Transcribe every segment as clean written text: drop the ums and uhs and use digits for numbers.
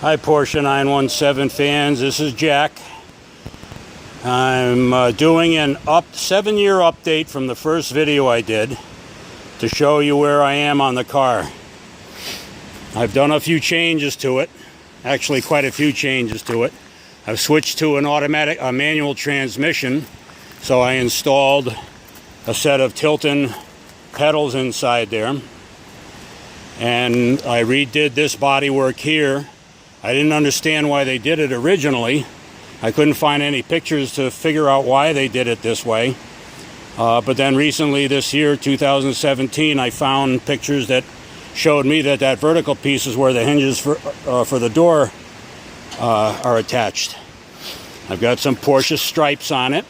Hi Porsche 917 fans, this is Jack. I'm doing an 7-year update from the first video I did to show you where I am on the car. I've done a few changes to it, actually quite a few changes to it. I've switched to a manual transmission, so I installed a set of Tilton pedals inside there, and I redid this bodywork here. I didn't understand why they did it originally. I couldn't find any pictures to figure out why they did it this way. But then recently this year, 2017, I found pictures that showed me that vertical piece is where the hinges for the door are attached. I've got some Porsche stripes on it.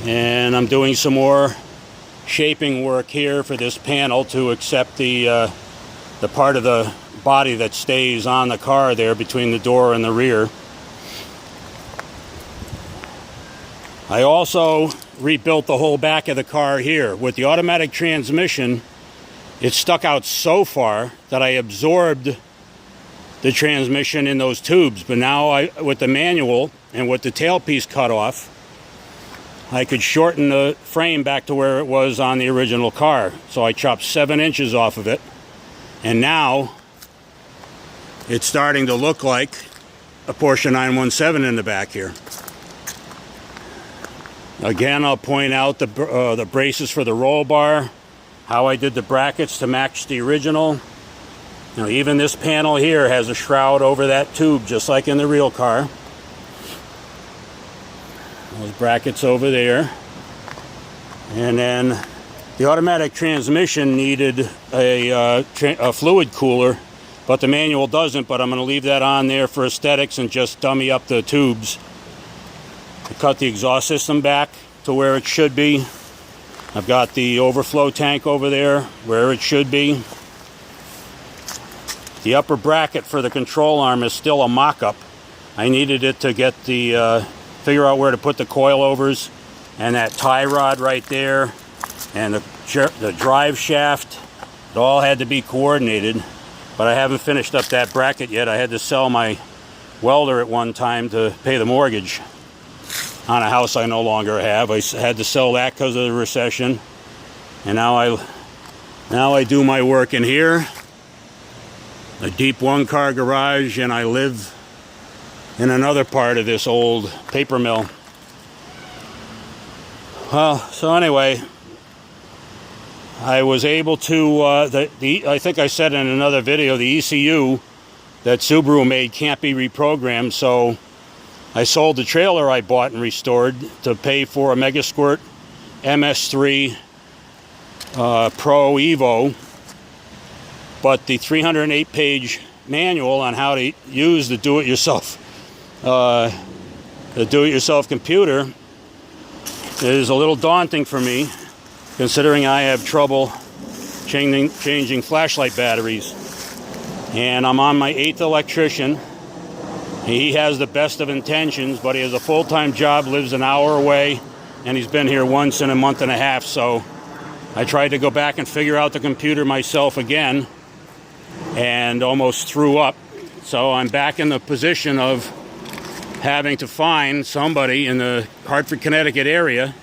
And I'm doing some more shaping work here for this panel to accept the part of the body that stays on the car there between the door and the rear. I also rebuilt the whole back of the car here. With the automatic transmission, it stuck out so far that I absorbed the transmission in those tubes. But now with the manual and with the tailpiece cut off, I could shorten the frame back to where it was on the original car. So I chopped 7 inches off of it. And now it's starting to look like a Porsche 917 in the back here. Again, I'll point out the braces for the roll bar, how I did the brackets to match the original. Now, even this panel here has a shroud over that tube, just like in the real car. Those brackets over there. And then the automatic transmission needed a fluid cooler, but the manual doesn't, but I'm going to leave that on there for aesthetics and just dummy up the tubes. I cut the exhaust system back to where it should be. I've got the overflow tank over there where it should be. The upper bracket for the control arm is still a mock-up. I needed it to get figure out where to put the coilovers and that tie rod right there and the drive shaft. It all had to be coordinated, but I haven't finished up that bracket yet. I had to sell my welder at one time to pay the mortgage on a house I no longer have. I had to sell that because of the recession, and now I do my work in here, a deep one-car garage, and I live in another part of this old paper mill. Well, so anyway, I was able to, I think I said in another video, the ECU that Subaru made can't be reprogrammed, so I sold the trailer I bought and restored to pay for a Megasquirt MS3 Pro Evo, but the 308-page manual on how to use the do-it-yourself computer is a little daunting for me, considering I have trouble changing flashlight batteries. And I'm on my 8th electrician. He has the best of intentions, but he has a full-time job, lives an hour away, and he's been here once in a month and a half. So I tried to go back and figure out the computer myself again and almost threw up. So I'm back in the position of having to find somebody in the Hartford, Connecticut area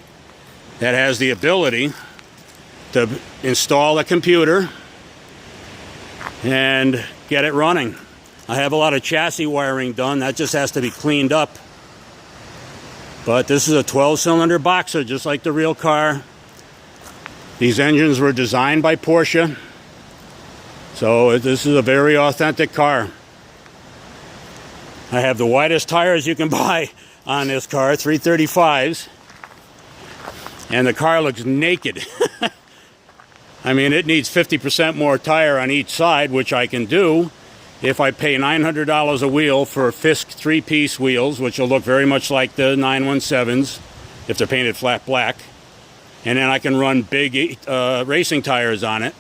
that has the ability to install a computer and get it running. I have a lot of chassis wiring done. That just has to be cleaned up. But this is a 12-cylinder boxer, just like the real car. These engines were designed by Porsche. So this is a very authentic car. I have the widest tires you can buy on this car, 335s. And the car looks naked. I mean, it needs 50% more tire on each side, which I can do if I pay $900 a wheel for Fisk 3-piece wheels, which will look very much like the 917s if they're painted flat black. And then I can run big racing tires on it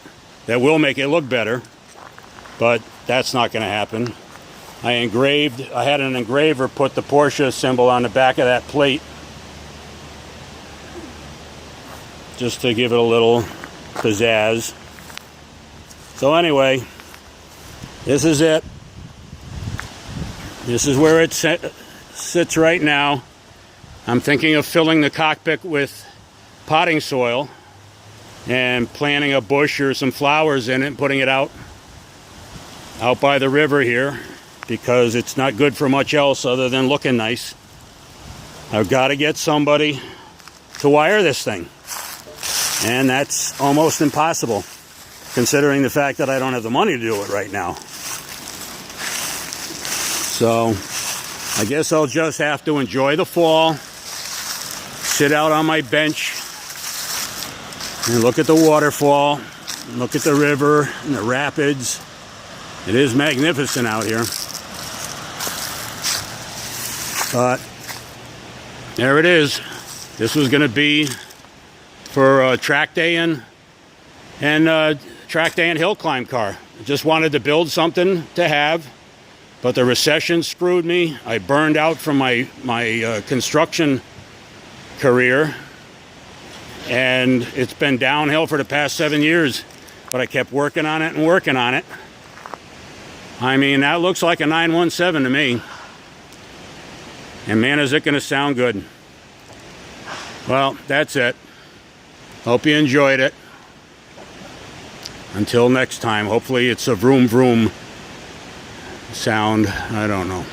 that will make it look better, but that's not going to happen. I had an engraver put the Porsche symbol on the back of that plate just to give it a little pizzazz. So anyway, This is it. This is where it sits right now. I'm thinking of filling the cockpit with potting soil and planting a bush or some flowers in it and putting it out by the river here, because it's not good for much else other than looking nice. I've got to get somebody to wire this thing, and that's almost impossible considering the fact that I don't have the money to do it right now. So I guess I'll just have to enjoy the fall, sit out on my bench and look at the waterfall, look at the river and the rapids. It is magnificent out here. But there it is. This was going to be for track day and hill climb car. I just wanted to build something to have, but the recession screwed me. I burned out from my construction career, and it's been downhill for the past 7 years. But I kept working on it and working on it. I mean, that looks like a 917 to me. And man, is it going to sound good. Well, that's it. Hope you enjoyed it. Until next time, hopefully it's a vroom vroom sound. I don't know.